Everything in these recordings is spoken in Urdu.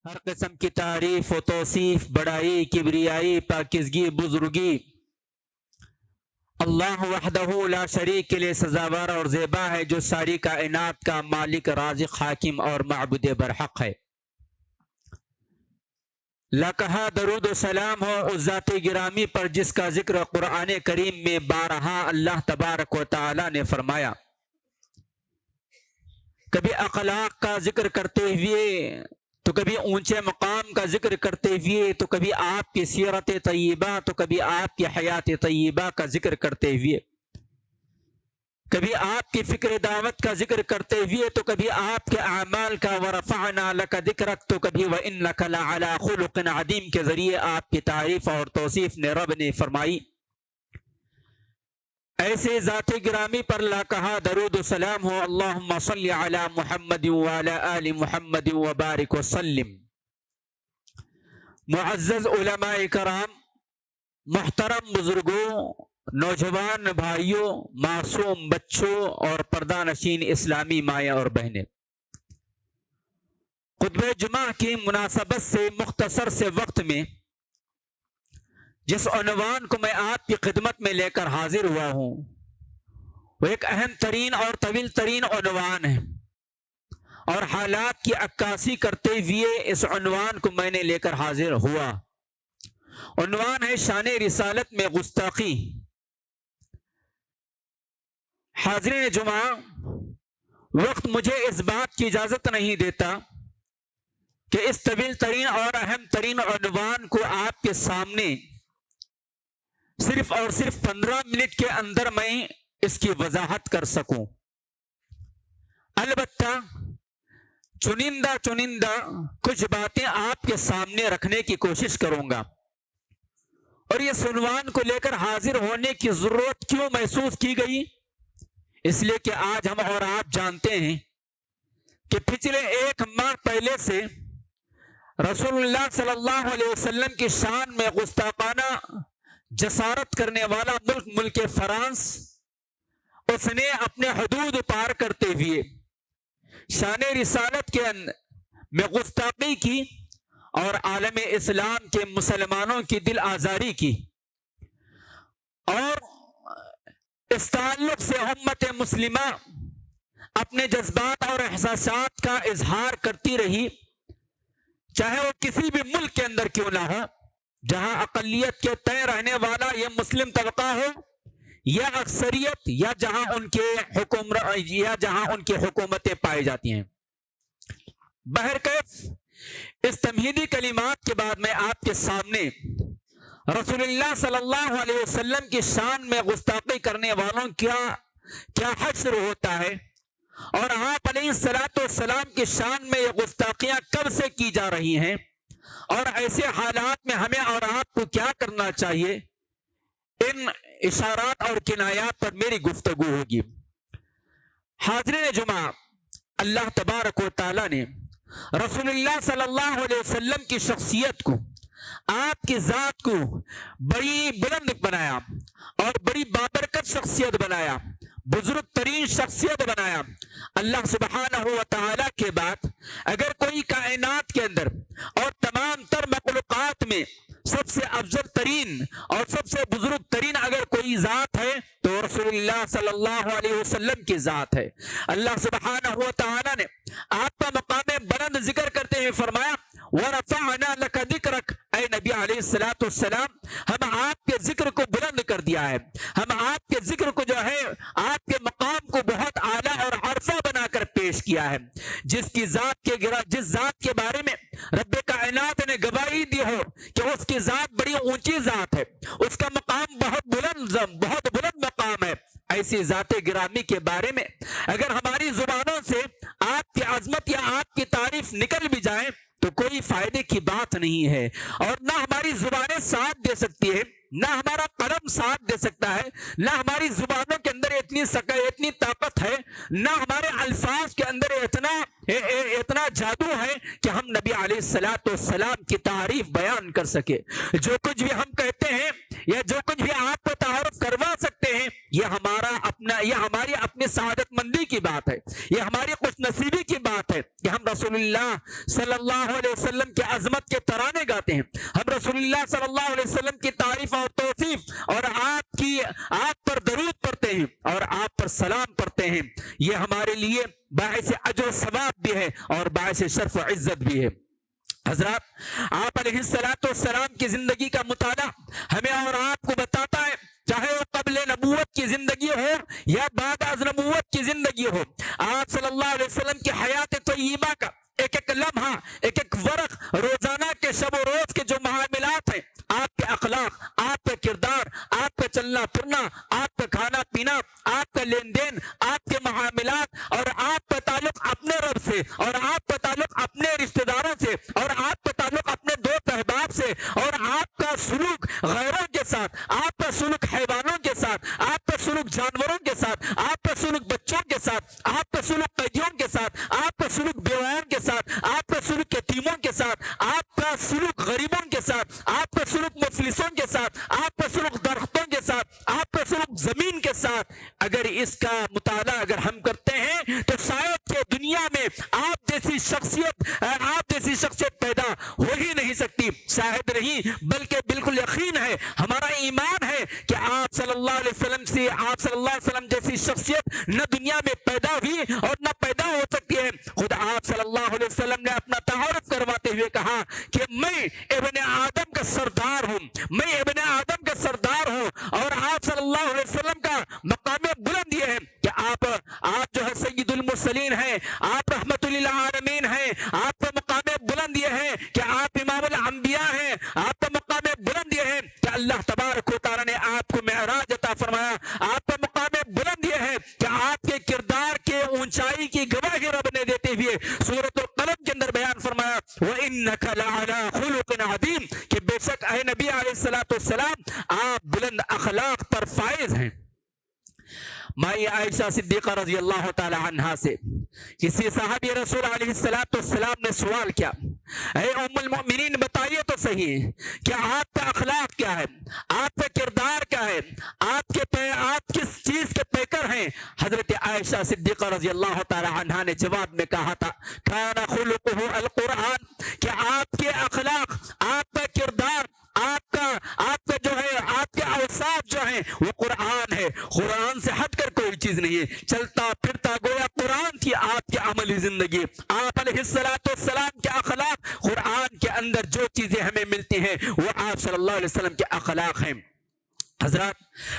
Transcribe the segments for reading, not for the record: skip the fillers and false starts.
ہر قسم کی تعریف و توصیف، بڑائی، کبریائی، پاکیزگی، بزرگی اللہ وحدہ لا شریک کے لیے سزاوار اور زیبا ہے، جو ساری کائنات کا مالک، رازق، حاکم اور معبود برحق ہے۔ لکہا درود و سلام ہو اس ذات گرامی پر جس کا ذکر قرآن کریم میں بارہا اللہ تبارک و تعالی نے فرمایا۔ کبھی اخلاق کا ذکر کرتے ہوئے تو کبھی اونچے مقام کا ذکر کرتے ہوئے، تو کبھی آپ کی سیرت طیبہ، تو کبھی آپ کی حیات طیبہ کا ذکر کرتے ہوئے، کبھی آپ کی فکر دعوت کا ذکر کرتے ہوئے، تو کبھی آپ کے اعمال کا ورفعنا لک ذکرک، تو کبھی وانک لعلی خلق عظیم کے ذریعے آپ کی تعریف اور توصیف نے رب نے فرمائی۔ ایسے ذات گرامی پر لا کہا درود و سلام ہو۔ اللہم صلی علی محمد وعلی آل محمد وبارک وسلم۔ معزز علماء کرام، محترم بزرگوں، نوجوان بھائیوں، معصوم بچوں اور پردہ نشین اسلامی مائیں اور بہنیں، خطبہ جمعہ کی مناسبت سے مختصر سے وقت میں جس عنوان کو میں آپ کی خدمت میں لے کر حاضر ہوا ہوں، وہ ایک اہم ترین اور طویل ترین عنوان ہے، اور حالات کی عکاسی کرتے ہوئے اس عنوان کو میں نے لے کر حاضر ہوا۔ عنوان ہے شان رسالت میں گستاخی۔ حاضرین جمعہ، وقت مجھے اس بات کی اجازت نہیں دیتا کہ اس طویل ترین اور اہم ترین عنوان کو آپ کے سامنے صرف اور صرف 15 منٹ کے اندر میں اس کی وضاحت کر سکوں۔ البتہ چنندہ کچھ باتیں آپ کے سامنے رکھنے کی کوشش کروں گا۔ اور اس عنوان کو لے کر حاضر ہونے کی ضرورت کیوں محسوس کی گئی؟ اس لیے کہ آج ہم اور آپ جانتے ہیں کہ پچھلے 1 ماہ پہلے سے رسول اللہ صلی اللہ علیہ وسلم کی شان میں گستاخانہ جسارت کرنے والا ملک فرانس، اس نے اپنے حدود پار کرتے ہوئے شان رسالت کے میں گستاخی کی اور عالم اسلام کے مسلمانوں کی دل آزاری کی، اور اس تعلق سے امت مسلمہ اپنے جذبات اور احساسات کا اظہار کرتی رہی، چاہے وہ کسی بھی ملک کے اندر کیوں نہ ہو، جہاں اقلیت کے تئیں رہنے والا یہ مسلم طبقہ ہو یا اکثریت، یا جہاں ان کی حکومتیں پائی جاتی ہیں۔ بہرکیف اس تمہیدی کلمات کے بعد میں آپ کے سامنے رسول اللہ صلی اللہ علیہ وسلم کی شان میں گستاخی کرنے والوں کیا حشر ہوتا ہے، اور آپ علیہ السلام کی شان میں یہ گستاخیاں کب سے کی جا رہی ہیں، اور ایسے حالات میں ہمیں اور آپ کو کیا کرنا چاہیے، ان اشارات اور کنایات پر میری گفتگو ہوگی۔ حاضرین جمعہ، اللہ تبارک و تعالی نے رسول اللہ صلی اللہ علیہ وسلم کی شخصیت کو، آپ کی ذات کو بڑی بلند بنایا اور بڑی بابرکت شخصیت بنایا، بزرگ ترین شخصیت بنایا۔ اللہ سبحانہ و تعالی کے بعد اگر کوئی کائنات کے اندر اور تمام تر مخلوقات میں سب سے افضل ترین اور سب سے بزرگ ترین اگر کوئی ذات ہے تو رسول اللہ صلی اللہ علیہ وسلم کی ذات ہے۔ اللہ سبحانہ و تعالی نے آپ کا مقام بلند ذکر کرتے ہوئے فرمایا، وَرَفَعْنَا لَكَ ذِكْرَكَ، اے نبی علیہ السلام، ہم آپ کے ذکر کو بلند کر دیا ہے، ہم آپ کے ذکر کو جو ہے، آپ کے مقام کو بہت اعلیٰ اور عرفہ بنا کر پیش کیا ہے۔ جس ذات کے بارے میں رب کائنات نے گواہی دی ہو کہ اس کی ذات بڑی اونچی ذات ہے، اس کا مقام بہت بلند مقام ہے، ایسی ذات گرامی کے بارے میں اگر ہماری زبانوں سے آپ کی عظمت یا آپ کی تعریف نکل بھی جائے تو کوئی فائدے کی بات نہیں ہے، اور نہ ہماری زبانیں ساتھ دے سکتی ہے، نہ ہمارا قلم ساتھ دے سکتا ہے، نہ ہماری زبانوں کے اندر اتنی طاقت ہے، نہ ہمارے الفاظ کے اندر اتنا جادو ہے کہ ہم نبی علیہ السلام کی تعریف بیان کر سکے۔ جو کچھ بھی ہم کہتے ہیں یا جو کچھ بھی آپ کو تعارف کروا سکتے ہیں، یہ ہماری اپنی سعادت مندی کی بات ہے، یہ ہماری خوش نصیبی کی بات ہے کہ ہم رسول اللہ صلی اللہ علیہ وسلم کی عظمت کے ترانے گاتے ہیں، ہم رسول اللہ صلی اللہ علیہ وسلم کی تعریف اور توصیف اور آپ پر درود پڑھتے ہیں اور آپ پر سلام پڑھتے ہیں، یہ ہمارے لیے باعث اجر و ثواب بھی ہے اور باعث شرف و عزت بھی ہے۔ حضرات، آپ علیہ السلام کی زندگی کا مطالعہ ہمیں اور آپ کو بتاتا ہے، چاہے وہ قبل نبوت کی زندگی ہو یا بعد از نبوت کی زندگی ہو، آپ صلی اللہ علیہ وسلم کی حیات طیبہ کا ایک ایک لمحہ، ایک ایک ورق، روزانہ کے شب و روز کے جو معاملات ہیں، آپ کے اخلاق، آپ کا کردار، آپ کا چلنا پھرنا، آپ کا کھانا پینا، آپ کا لین دین، آپ کے معاملات اور آپ کا تعلق اپنے رب سے اور آپ کا تعلق اپنے رشتہ داروں سے اور آپ کا تعلق اپنے دوست احباب سے اور آپ کا سلوک غیروں کے ساتھ، آپ کا سلوک حیوانوں کے ساتھ، آپ کا سلوک جانوروں کے ساتھ، آپ کا سلوک بچوں کے ساتھ، آپ کا سلوک قیدیوں کے ساتھ، آپ کا سلوک بیواؤں کے ساتھ، آپ کا سلوک یتیموں کے ساتھ، آپ کا سلوک غریبوں کے ساتھ، آپ کا سلوک مفلسوں کے ساتھ، آپ کا سلوک درختوں کے ساتھ، آپ کا سلوک زمین کے ساتھ، اگر اس کا مطالعہ اگر ہم کرتے ہیں تو شاید کہ دنیا میں آپ جیسی شخصیت پیدا ہو ہی نہیں سکتی، شاید نہیں بلکہ بالکل یقین ہے، ہمارا ایمان ہے کہ آپ صلی اللہ علیہ وسلم جیسی شخصیت نہ دنیا میں پیدا ہوئی اور نہ پیدا ہو سکتی ہے۔ خود آپ صلی اللہ علیہ وسلم نے اپنا تعارف کرواتے ہوئے کہا کہ میں ابن آدم کا سردار ہوں، میں ابن آدم کا سردار ہوں، اور آپ صلی اللہ علیہ وسلم کا مقام بلند یہ ہے کہ آپ جو ہے سید المرسلین ہیں، آپ رحمت للعالمین ہیں، آپ کا مقام بلند یہ ہے کہ آپ امام الانبیاء ہیں، آپ کا مقام بلند یہ ہے کہ اللہ تبارک و تعالیٰ نے آپ کو معراج عطا فرمایا، آپ کا مقام بلند یہ ہے کہ آپ کے کردار کے اونچائی کی گواہی رب نے دیتے ہوئے سورۃ القلم کے اندر بیان فرمایا وَإِنَّكَ لَعَلَىٰ خُلُقٍ عَظِيمٍ، کہ بے شک اے نبی علیہ السلام آپ بلند اخلاق پر فائز ہیں۔ مائی عائشہ صدیقہ رضی اللہ تعالی عنہا سے کسی صحابی رسول علیہ السلام نے سوال کیا، اے ام المؤمنین بتائیے تو صحیح کہ آپ کا اخلاق کیا ہے، آپ کا کردار کیا ہے، آپ کس چیز کے پیکر ہیں؟ حضرت عائشہ صدیقہ رضی اللہ تعالی عنہا نے جواب میں کہا تھا کان خلقہ القرآن، کہ آپ کے اخلاق، آپ کا کردار، آپ کا جو ہے آپ کے اوصاف جو ہیں وہ قرآن ہے، قرآن سے ہٹ کر کوئی چیز نہیں ہے، چلتا پھرتا گویا قرآن تھی آپ کی عملی زندگی۔ آپ علیہ السلام کے اخلاق، قرآن کے اندر جو چیزیں ہمیں ملتی ہیں وہ آپ صلی اللہ علیہ وسلم کے اخلاق ہیں۔ حضرات،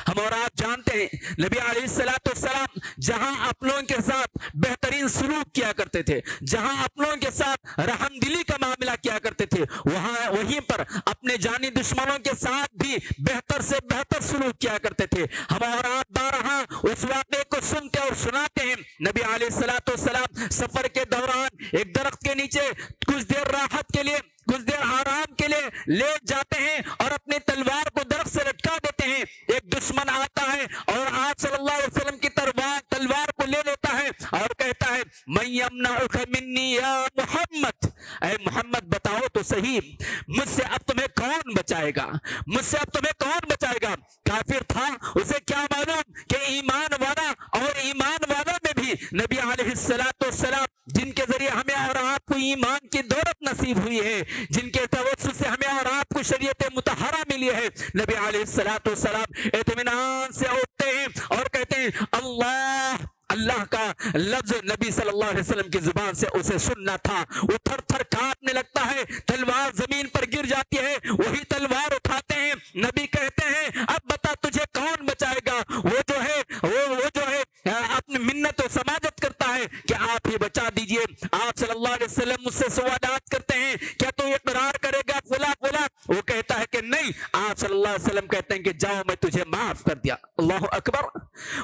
ہم اور آپ جانتے ہیں نبی علیہ السلام جہاں اپنوں کے ساتھ بہترین سلوک کیا کرتے تھے، جہاں اپنوں کے ساتھ رحم دلی کا معاملہ کیا کرتے تھے، وہیں پر اپنے جانی دشمنوں کے ساتھ بھی بہتر سے بہتر سلوک کیا کرتے تھے۔ ہم اور آپ بارہا اس واقعے کو سنتے اور سناتے ہیں، نبی علیہ السلام سفر کے دوران ایک درخت کے نیچے کچھ دیر راحت کے لیے، کچھ دیر آرام کے لیے لیٹ جاتے ہیں اور اپنی تلوار کو درخت سے لٹکا دیتے ہیں۔ ایک دشمن آتا ہے اور آپ صلی اللہ علیہ وسلم کی تلوار کو لے لیتا ہے اور کہتا ہے من یمنعک منی یا محمد، اے محمد بتاؤ تو صحیح مجھ سے اب تمہیں کون بچائے گا، مجھ سے اب تمہیں کون بچائے گا؟ کافر تھا، اسے کیا معلوم کہ ایمان والا، اور ایمان والوں میں بھی نبی علیہ السلام جن کے ذریعے ہمیں اور آپ کو ایمان کی دولت نصیب ہوئی ہے، جن کے توسط سے ہمیں اور آپ کو شریعت مطہرہ ملی ہے، نبی علیہ السلام اطمینان سے اٹھتے ہیں اور کہتے ہیں اللہ کا لفظ نبی صلی اللہ علیہ وسلم کی زبان سے اسے سننا تھا، وہ تھر تھر کانپنے لگتا ہے، تلوار زمین پر گر جاتی ہے، وہی تلوار اٹھاتے ہیں، نبی کہتے ہیں اب بتا تجھے کون بچائے گا؟ وہ جو ہے اپنی منت و سماجت کرتا ہے کہ آپ ہی بچا دیجئے۔ آپ صلی اللہ علیہ وسلم مجھ سے سوالات کرتے ہیں کیا تو اقرار کرے گا فلاں، وہ کہتا ہے کہ نہیں۔ آپ صلی اللہ علیہ وسلم کہتے ہیں کہ جاؤ میں تجھے معاف کر دیا۔ اللہ اکبر۔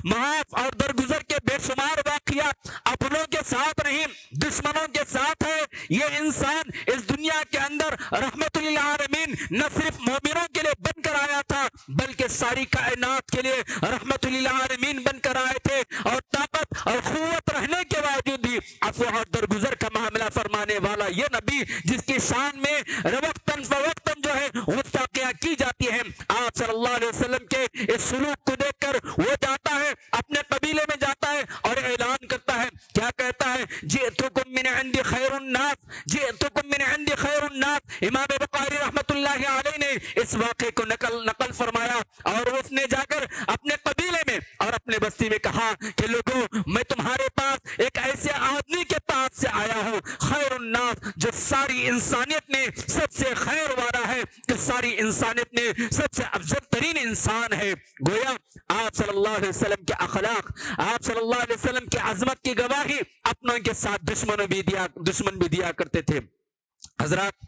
معاف اور درگزر کے بے شمار واقعات اپنوں کے ساتھ نہیں دشمنوں کے ساتھ ہے۔ یہ انسان اس دنیا کے اندر رحمت للعالمین نہ صرف مومنوں کے لیے بن کر آیا تھا بلکہ ساری کائنات کے لیے رحمت للعالمین بن کر آئے تھے، اور طاقت اور قوت رہنے کے باوجود بھی عفو اور درگزر کا معاملہ فرمانے والا یہ نبی جس کی شان میں وقتاً فوقتاً جو ہے گستاخیاں کی جاتی ہیں، آپ صلی اللہ علیہ وسلم کے اس سلوک کو دیکھ کر وہ جاتا ہے اپنے قبیلے میں جاتا ہے اور اعلان کرتا ہے، کیا کہتا ہے؟ جئتکم من عند عندی خیر الناس جئتکم من عندی خیر الناس۔ امام بخاری رحمۃ اللہ علیہ نے اس واقعے کو نقل فرمایا اور اس نے جا کر اپنے قبیلے میں اور اپنے بستی میں کہا کہ لوگوں میں تمہارے پاس ایک ایسے آدمی کے پاس سے آیا ہوں خیر الناس جو ساری انسانیت میں سب سے خیر والا ہے، کہ ساری انسانیت میں سب سے افضل ترین انسان ہے۔ گویا آپ صلی اللہ علیہ وسلم کے اخلاق، آپ صلی اللہ علیہ وسلم کی عظمت کی گواہی اپنوں کے ساتھ دشمن بھی دیا کرتے تھے۔ حضرات،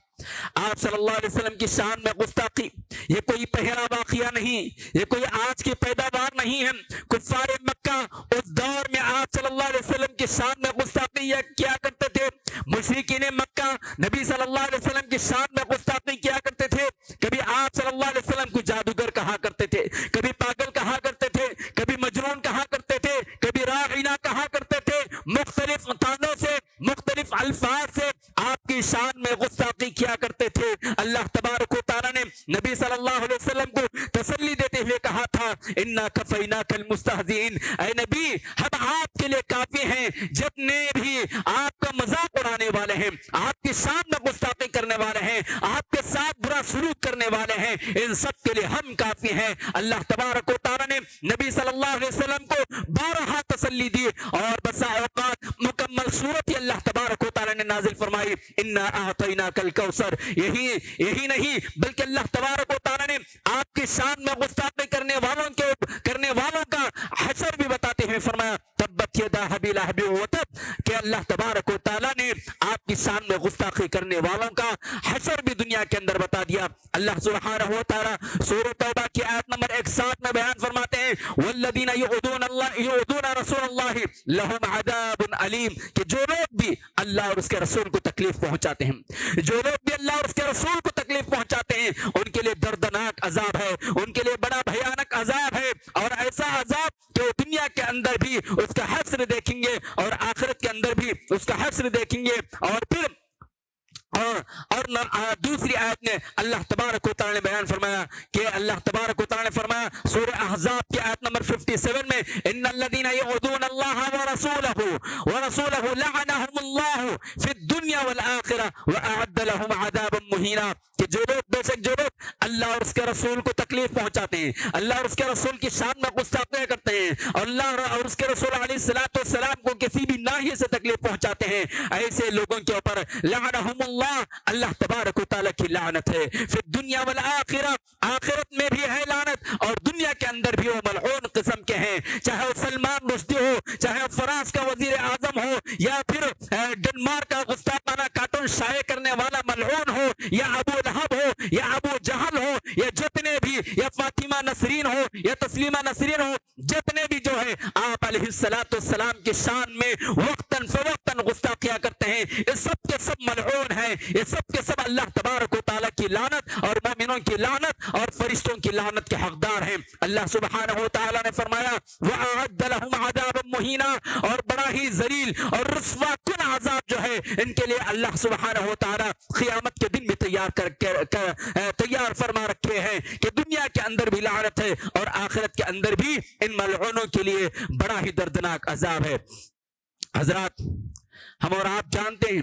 آپ صلی اللہ علیہ وسلم کی شان میں گستاخی یہ کوئی پہلا واقعہ نہیں، یہ کوئی آج کی پیداوار نہیں ہے۔ کفار مکہ اس دور میں آپ صلی اللہ علیہ وسلم کی شان میں گستاخی کیا کرتے تھے۔ مشرکین مکہ نبی صلی اللہ علیہ وسلم کی شان میں گستاخی کیا کرتے تھے۔ کبھی آپ صلی اللہ علیہ وسلم کو جادوگر کہا کرتے تھے، کبھی پاگل کہا کرتے تھے، کبھی مجنون کہا کرتے تھے، کبھی راغینا کہا کرتے تھے۔ مختلف طعنوں سے، مختلف الفاظ سے آپ کی شان میں گستاخی کیا کرتے تھے۔ اللہ تبارک و تعالیٰ نے نبی صلی اللہ علیہ وسلم کو تسلی دیتے ہوئے کہا تھا انا کفیناک المستہزئین، اے نبی ہم آپ کے لیے کافی ہیں، جتنے بھی آپ کا مذاق اڑانے والے ہیں، آپ کی شان میں گستاخی کرنے والے ہیں، آپ کے ساتھ برا سلوک کرنے والے ہیں، ان سب کے لیے ہم کافی ہیں۔ اللہ تبارک و تعالیٰ نے نبی صلی اللہ علیہ وسلم کو بارہا تسلی دی اور بسا اوقات مکمل صورت ہی اللہ تبارک و تعالیٰ نے نازل فرمائی انا اعطیناک الکوثر۔ یہی نہیں بلکہ اللہ تبارک و تعالیٰ نے آپ کی شان میں گستاخی کرنے والوں کا حشر بھی بتاتے ہوئے فرمایا تبت یدا ابی لہب وتب، کہ اللہ تبارک و تعالیٰ نے آپ کی شان میں گستاخی کرنے والوں کا حشر بھی دنیا کے اندر بتا دیا۔ اللہ سبحانہ و تعالیٰ سورۃ توبہ کی آیت نمبر 61 میں بیان فرماتے ہیں والذین یؤذون رسول اللہ لہم عذاب علیم، کہ جو لوگ بھی اللہ اور اس کے رسول کو تکلیف پہنچاتے ہیں، جو لوگ بھی اللہ اور اس کے رسول کو تکلیف پہنچاتے ہیں، ان کے لیے دردناک عذاب ہے، ان کے لیے بڑا بھیانک عذاب ہے، اور ایسا عذاب کہ وہ دنیا کے اندر بھی اس کا حشر دیکھیں گے اور آخرت کے اندر بھی اس کا حشر دیکھیں گے۔ اور پھر اور دوسری آیت میں اللہ تبارک و تعالیٰ نے بیان فرمایا کہ اللہ تبارک و تعالیٰ نے فرمایا سورہ احزاب کی آیت نمبر 57 میں ان الذین یعودون اللہ ورسولہ لعنہم اللہ فی الدنیا والآخرہ واعد لهم عذابا مہینا، کہ جو لوگ اللہ اور اس کے رسول کو تکلیف پہنچاتے ہیں، اللہ اور اس کے رسول کی شان میں گستاخی کرتے ہیں، اور اللہ اور اس کے رسول علیہ الصلوۃ والسلام کو کسی بھی ناحیے سے تکلیف پہنچاتے ہیں، ایسے لوگوں کے اوپر لعنہم اللہ تبارک و تعالیٰ کی لعنت ہے، پھر دنیا والآخرہ، آخرت میں بھی ہے لعنت اور دنیا کے اندر بھی وہ ملعون قسم کے ہیں، چاہے وہ سلمان رشدی ہو، چاہے وہ فرانس کا وزیر اعظم ہو، یا پھر ڈنمارک کا گستاخانہ کارٹون شائع کرنے والا ملعون ہو، یا ابو لہب ہو، یا ابو جہل ہو، یا جتنے بھی، یا فاطمہ نسرین ہو، یا تسلیمہ نسرین ہو، جتنے بھی جو ہے آپ علیہ الصلوۃ والسلام کی شان میں وقتاً فوقتاً گستاخیاں کرتے ہیں، یہ سب کے سب ملعون ہیں، یہ سب کے سب اللہ تبارک و تعالیٰ کی لعنت اور مومنوں کی لعنت اور فرشتوں کی لعنت کے حقدار ہیں۔ اللہ سبحانہ و تعالیٰ نے فرمایا وَأَعَدَّ لَهُمْ عَذَابًا مُهِينًا، اور بڑا ہی ذلیل اور رسوا کن عذاب جو ہے ان کے لیے اللہ سبحانہ و تعالیٰ قیامت کے دن بھی تیار فرما رکھے ہیں، کہ دنیا کے اندر بھی لعنت ہے اور آخرت کے اندر بھی ان ملعونوں کے لیے بڑا ہی دردناک عذاب ہے۔ حضرات، ہم اور آپ جانتے ہیں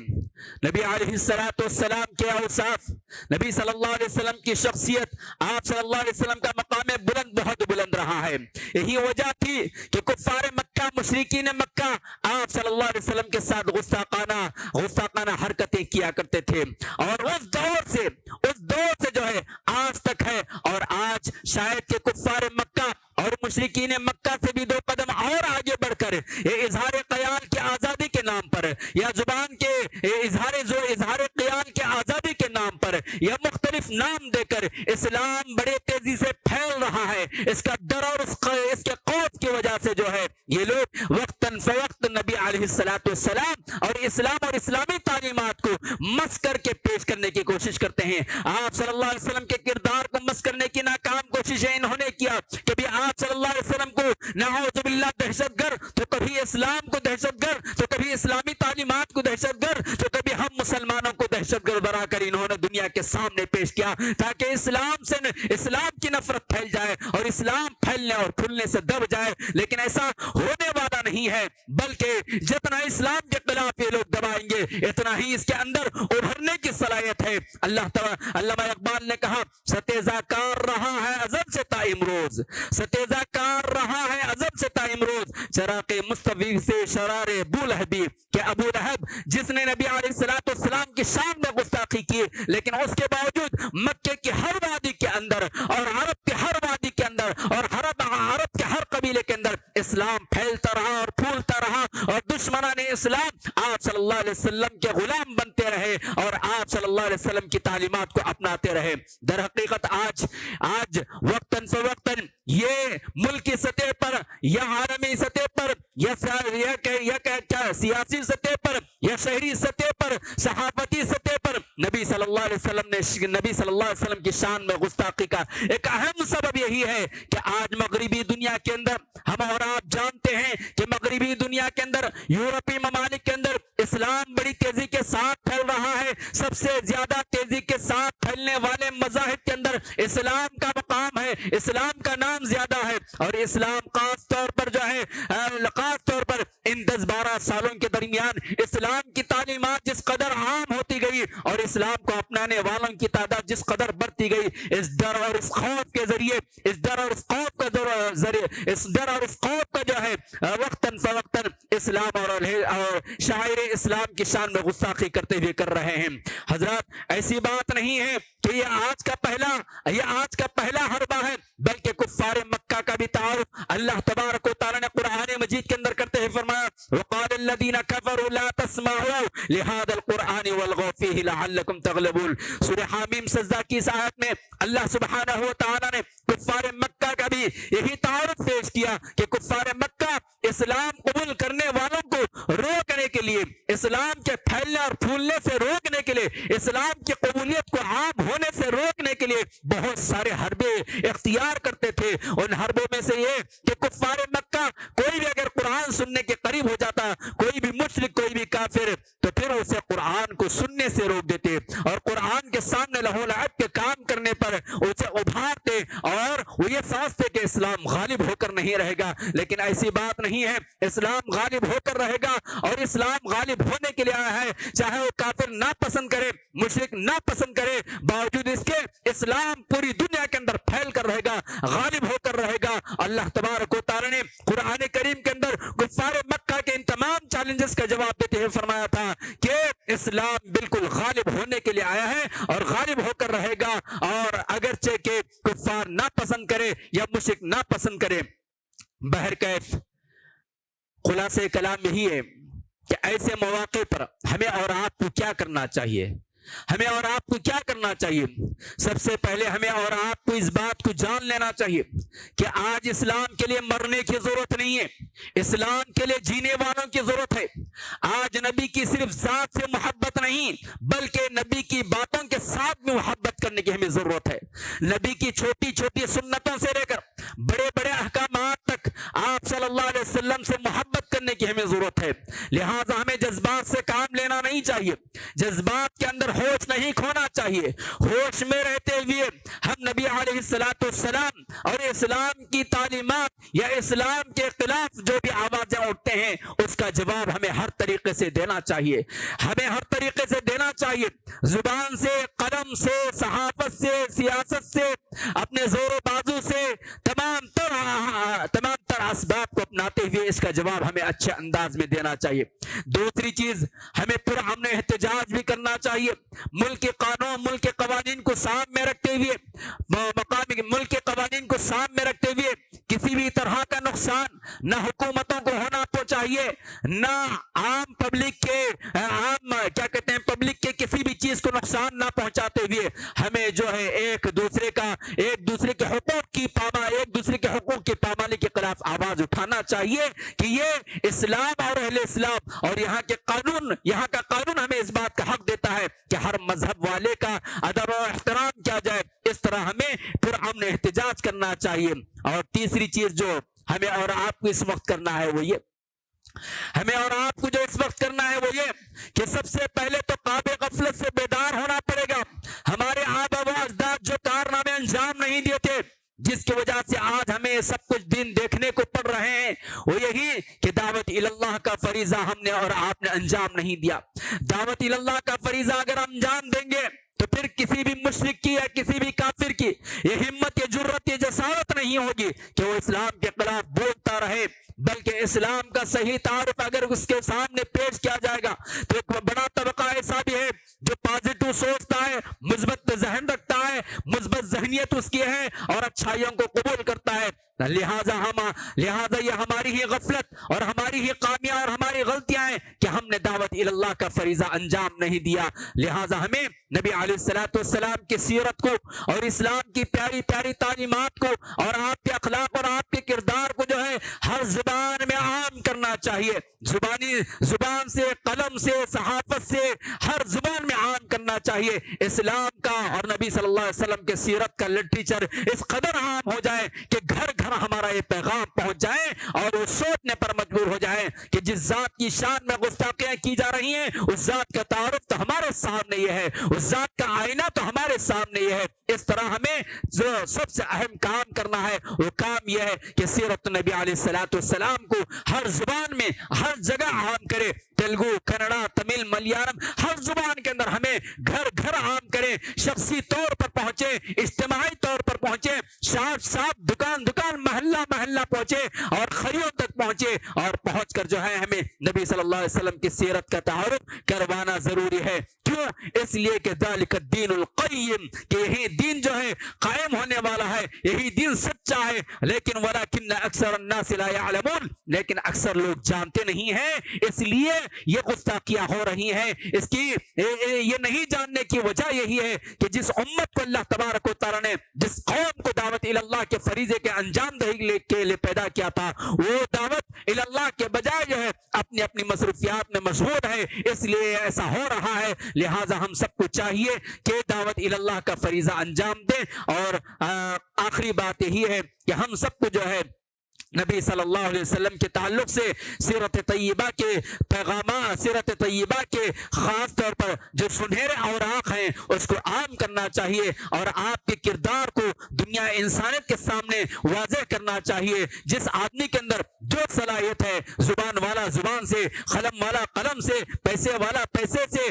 نبی علیہ الصلوۃ والسلام کے اوصاف، نبی صلی اللہ علیہ وسلم کی شخصیت، آپ صلی اللہ علیہ وسلم کا مقام بلند بہت بلند رہا ہے۔ یہی وجہ تھی کہ کفار مکہ، مشرکین مکہ آپ صلی اللہ علیہ وسلم کے ساتھ غستاخانہ حرکتیں کیا کرتے تھے، اور اس دور سے جو ہے آج تک ہے، اور آج شاید کہ کفار مکہ اور مشرکین مکہ سے بھی 2 قدم اور آگے بڑھ کر یہ اظہار خیال کی آزادی کے نام پر، یا زبان کے اظہار خیال کے آزادی کے نام پر، یا مختلف نام دے کر اسلام بڑے تیزی سے پھیل رہا ہے۔ اس کا ڈر اور اس کے خوف کی وجہ سے جو ہے یہ لوگ وقتاً فوقت نبی علیہ الصلوۃ والسلام اور اسلام اور اسلامی تعلیمات کو مس کر کے پیش کرنے کی کوشش کرتے ہیں۔ آپ صلی اللہ علیہ وسلم کے کردار کو مس کرنے کی ناکام کوششیں انہوں نے کیا، کبھی آپ صلی اللہ علیہ وسلم کو نعوذ باللہ دہشت گرد، تو کبھی اسلام کو دہشت گرد، تو کبھی اسلامی تعلیمات کو دہشت گرد، تو کبھی ہم مسلمانوں کو دہشت گرد بنا کر انہوں نے دنیا کے سامنے پیش کیا تاکہ اسلام کی نفرت پھیل جائے اور اسلام پھیلنے اور پھولنے سے دب جائے، لیکن ایسا ہونے والا نہیں ہے، بلکہ جتنا اسلام کے خلاف یہ لوگ دبائیں گے اتنا ہی اس کے اندر ابھرنے کی صلاحیت ہے۔ اللہ تعالی علامہ اقبال نے کہا ستیزہ کار رہا ہے ازل سے تا امروز، ستیزہ کار رہا ہے ازل سے تا امروز، چراغ مصطفی سے شرار بولہبی، کہ ابو لہب جس نے نبی علیہ السلام کی شان میں گستاخی کی، لیکن اس کے باوجود مکے کی ہر وادی کے اندر اور عرب کے ہر وادی کے اندر اور عرب کے ہر قبیلے کے اندر اسلام پھیلتا رہا اور پھولتا رہا، اور دشمنان اسلام آپ صلی اللہ علیہ وسلم کے غلام بنتے رہے اور آپ صلی اللہ علیہ وسلم کی تعلیمات کو اپناتے رہے۔ در حقیقت آج وقتاً فوقتاً یہ ملکی سطح پر یا عالمی سطح پر یا سیاسی سطح پر یا شہری سطح پر صحافتی سطح پر نبی صلی اللہ علیہ وسلم کی شان میں گستاخی کا ایک اہم سبب یہی ہے کہ آج مغربی دنیا کے اندر ہم اور آپ جانتے ہیں کہ مغربی دنیا کے اندر یورپی ممالک کے اندر اسلام بڑی تیزی کے ساتھ پھیل رہا ہے۔ سب سے زیادہ تیزی کے ساتھ پھیلنے والے مذاہب کے اندر اسلام کا مقام ہے، اسلام کا نام زیادہ ہے، اور اسلام خاص طور پر ان 10-12 سالوں کے درمیان اسلام کی تعلیمات جس قدر عام ہوتی گئی اور اسلام کو اپنانے والوں کی تعداد جس قدر بڑھتی گئی، اس ڈر اور اس خوف کے ذریعے اس ڈر اور اس خوف کا جو ہے وقتاً فوقتاً اسلام اور شاعر اسلام کی شان میں گستاخی کرتے ہوئے کر رہے ہیں۔ حضرات ایسی بات نہیں ہے کہ یہ آج کا پہلا حربہ ہے، بلکہ کفار مکہ کا بھی تعارف اللہ تبارک و تعالی نے قرآن مجید کے اندر کرتے ہوئے فرمایا وقال الذين كفروا لا تسمعوا لهذا القرآن والغوا فيه لعلكم تغلبون۔ سورہ حامیم سجدہ کی اس آیت میں اللہ سبحانہ و تعالی نے کفار مکہ کا بھی یہی تعارف پیش کیا کہ کفار مکہ اسلام قبول کرنے والوں کو روکنے کے لیے، اسلام کے پھیلنے اور پھولنے سے روکنے کے لیے، اسلام کی قبولیت کو عام ہونے سے روکنے کے لیے بہت سارے حربے اختیار کرتے تھے۔ ان حربوں میں سے یہ کہ کفار مکہ کوئی بھی اگر قرآن سننے کے قریب ہو جاتا، کوئی بھی مشرک، کوئی بھی کافر، تو پھر اسے قرآن کو سننے سے روک دیتے اور قرآن کے سامنے لہو لعب کے کام کرنے پر اسے ابھارتے، اور وہ یہ سمجھتے کہ اسلام غالب ہو کر نہیں رہے گا، لیکن ایسی بات نہیں ہے۔ اسلام غالب ہو کر رہے گا، اور اسلام غالب ہونے کے لیے آیا ہے، چاہے وہ کافر نہ پسند کرے، مشرک نہ پسند کرے، باوجود اس کے اسلام پوری دنیا کے اندر پھیل کر رہے گا، غالب ہو کر رہے گا۔ اللہ تبارک و تعالی نے قرآن کریم کے اندر کفار مکہ کے ان تمام چیلنجز کا جواب دیتے ہوئے فرمایا تھا کہ اسلام بالکل غالب ہونے کے لیے آیا ہے اور غالب ہو کر رہے گا، اور اگرچہ کہ کفار نہ پسند کرے یا مشرک نہ پسند کرے۔ بہرکیف خلاصہ کلام یہی ہے کہ ایسے مواقع پر ہمیں اور آپ کو کیا کرنا چاہیے؟ ہمیں اور آپ کو کیا کرنا چاہیے؟ سب سے پہلے ہمیں اور آپ کو اس بات کو جان لینا چاہیے کہ آج اسلام کے لیے مرنے کی ضرورت نہیں ہے، اسلام کے لیے جینے والوں کی ضرورت ہے۔ آج نبی کی صرف ذات سے محبت نہیں، بلکہ نبی کی باتوں کے ساتھ بھی محبت کرنے کی ہمیں ضرورت ہے۔ نبی کی چھوٹی چھوٹی سنتوں سے لے کر بڑے بڑے احکامات تک آپ صلی اللہ علیہ وسلم سے محبت کرنے کی ہمیں ضرورت ہے۔ لہٰذا ہمیں جذبات سے کام لینا نہیں چاہیے، جذبات کے اندر ہوش نہیں کھونا چاہیے۔ ہوش میں رہتے ہوئے ہم نبی علیہ السلام اور اسلام کی تعلیمات یا اسلام کے خلاف جو بھی آوازیں اٹھتے ہیں اس کا جواب ہمیں ہر طریقے سے دینا چاہیے، ہمیں ہر طریقے سے دینا چاہیے، زبان سے، قلم سے، صحافت سے، سیاست سے، اپنے زور و بازو سے، تمام تر اسباب کو اپناتے ہوئے اس کا جواب ہمیں اچھے انداز میں دینا چاہیے۔ دوسری چیز، ہمیں پرامن احتجاج بھی کرنا چاہیے، ملک کے قانون، ملک کے قوانین کو سامنے رکھتے ہوئے، مقامی ملک کے قوانین کو سامنے رکھتے ہوئے کسی بھی طرح کا نقصان نہ حکومتوں کو ہونا چاہیے، نہ عام پبلک کے کسی بھی چیز کو نقصان نہ پہنچاتے ہوئے ہمیں جو ہے ایک دوسرے کے حقوق کی پامالی کے خلاف آواز اٹھانا چاہیے کہ یہ اسلام اور اہل اسلام اور یہاں کا قانون ہمیں اس بات کا حق دیتا ہے کہ ہر مذہب والے کا ادب و احترام کیا جائے۔ اس طرح ہمیں پرامن احتجاج کرنا چاہیے۔ اور تیسری چیز جو ہمیں اور آپ کو اس وقت کرنا ہے وہ یہ ہمیں اور آپ کو جو اس وقت کرنا ہے وہ یہ کہ سب سے پہلے تو قاب غفلت سے بیدار ہونا پڑے گا. ہمارے آبا و اجداد جو کارنامے انجام نہیں دیے تھے، جس کی وجہ سے آج ہمیں یہ سب کچھ دن دیکھنے کو پڑ رہے ہیں، وہ یہی کہ دعوت اللہ کا فریضہ ہم نے اور آپ نے انجام نہیں دیا. دعوت اللہ کا فریضہ اگر ہم انجام دیں گے تو پھر کسی بھی مشرک کی یا کسی بھی کافر کی یہ ہمت، یہ جرت، یہ جسارت نہیں ہوگی کہ وہ اسلام کے خلاف بولتا رہے. بلکہ اسلام کا صحیح تعارف اگر اس کے سامنے پیش کیا جائے گا تو ایک بڑا طبقہ ایسا بھی ہے جو پازیٹو سوچتا ہے، مثبت ذہن رکھتا ہے، مثبت ذہنیت اس کی ہے اور اچھائیوں کو قبول کرتا ہے. لہٰذا یہ ہماری ہی غفلت اور ہماری ہی خامیاں اور ہماری غلطیاں ہیں کہ ہم نے دعوت اللہ کا فریضہ انجام نہیں دیا. لہٰذا ہمیں نبی علیہ الصلوۃ والسلام کی سیرت کو اور اسلام کی پیاری پیاری تعلیمات کو اور آپ کے اخلاق اور آپ کے کردار کو جو ہے ہر زبان میں عام کرنا چاہیے. زبان سے، قلم سے، صحافت سے، ہر زبان میں عام کرنا چاہیے. اسلام کا اور نبی صلی اللہ علیہ وسلم کے سیرت کا لٹریچر اس قدر عام ہو جائے کہ گھر گھر ہمارا یہ پیغام پہنچ جائے اور وہ سوچنے پر مجبور ہو جائے کہ جس ذات کی شان میں گستاخیاں کی جا رہی ہیں اس ذات کا تعارف تو ہمارے سامنے یہ ہے، اس ذات کا آئینہ تو ہمارے سامنے یہ ہے. اس طرح ہمیں جو سب سے اہم کام کرنا ہے وہ کام یہ ہے کہ سیرت نبی علیہ الصلوۃ والسلام کو ہر زبان میں ہر جگہ عام کرے. تیلگو، کنڑا، تمل، ملیالم، ہر زبان کے اندر ہمیں گھر گھر عام کرے. شخصی طور پر پہنچے، اجتماعی طور پر پہنچے، شاپ دکان دکان، محلہ محلہ پہنچے اور خریوں تک پہنچے اور پہنچ کر جو ہے ہمیں نبی صلی اللہ علیہ وسلم کی سیرت کا تعارف کروانا ضروری ہے. کیوں؟ اس لیے کہ ذالک الدین القیم، کہ یہی دین جو ہے قائم ہونے والا ہے، یہی دین سچا ہے. لیکن ولکن اکثر الناس لا يعلمون، لیکن اکثر لوگ جانتے نہیں ہیں. اس لیے یہ گستاخیاں ہو رہی ہیں. اس کی یہ نہیں جاننے کی وجہ یہی ہے کہ جس امت کو اللہ تبارک و تعالیٰ نے، جس قوم کو دعوت اللہ کے فریضے کے انجام دہی کے لیے پیدا کیا تھا، وہ دعوت اللہ کے بجائے جو ہے اپنی اپنی مصروفیات میں مشغول ہے. اس لیے ایسا ہو رہا ہے. لہٰذا ہم سب کو چاہیے کہ دعوت اللہ کا فریضہ انجام دیں. اور آخری بات یہی ہے کہ ہم سب کو جو ہے نبی صلی اللہ علیہ وسلم کے تعلق سے سیرت طیبہ کے پیغامات، سیرت طیبہ کے خاص طور پر جو سنہرے اوراق ہیں اس کو عام کرنا چاہیے اور آپ کے کردار کو دنیا انسانیت کے سامنے واضح کرنا چاہیے. جس آدمی کے اندر جو صلاحیت ہے، زبان والا زبان سے، قلم والا قلم سے، پیسے والا پیسے سے،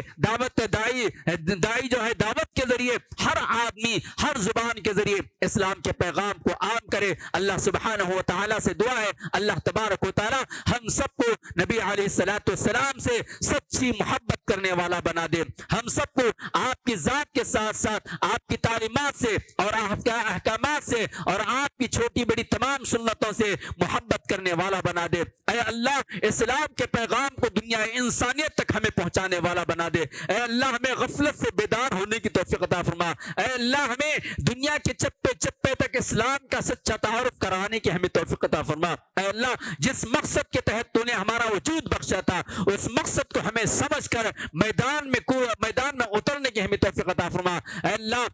دائی جو ہے دعوت کے ذریعے، ہر آدمی ہر زبان کے ذریعے اسلام کے پیغام کو عام کرے. اللہ سبحانہ و تعالیٰ سے دعا ہے اللہ تبارک و تعالی ہم سب کو نبی علیہ الصلوۃ والسلام سے سچی محبت کرنے والا بنا دے. ہم سب کو آپ کی ذات کے ساتھ ساتھ آپ کی تعلیمات سے اور آپ کے احکامات سے اور آپ کی چھوٹی بڑی تمام سنتوں سے محبت کرنے والا بنا دے. اے اللہ اسلام کے پیغام کو دنیا انسانیت تک ہمیں پہنچانے والا بنا دے. اے اللہ ہمیں غفلت سے بیدار ہونے کی توفیق عطا فرما. اے اللہ ہمیں دنیا کے چپے چپے تک اسلام کا سچا تعارف کرانے کی ہمیں توفیق عطا فرما. اے اللہ جس مقصد کے تحت تو نے ہمارا وجود بخشا تھا اس مقصد کو ہمیں سمجھ کر میدان میں اترنے کی ہمیں توفیق عطا فرما. اے اللہ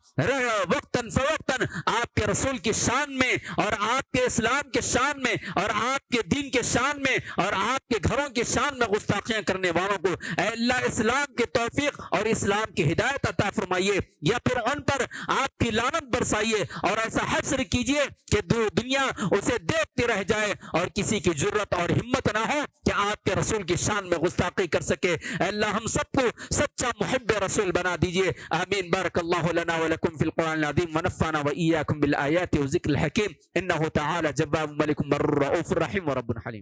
وقتاً فوقتاً آپ کے رسول کی شان میں اور آپ کے اسلام کے شان میں اور آپ کے دین کے شان میں اور آپ کے گھروں کی شان میں گستاخیاں کرنے والوں کو اے اللہ اسلام کی توفیق اور اسلام کی ہدایت عطا فرمائیے یا پھر ان پر آپ کی لعنت برسائیے اور ایسا حشر کیجیے کہ دنیا اسے دیکھتی رہ جائے اور کسی کی جرت اور ہمت نہ ہو کہ آپ کے رسول کی شان میں گستاخی کر سکے. اے اللہ ہم سب کو سچا محب رسول بنا دیجیے. آمین. بارک اللہ لنا ولکم فی القرآن العظیم ونفعنا وإیاکم بالآیات والذکر الحکیم انہ تعالی جواب ملک بر رؤوف رحیم ورب حلیم.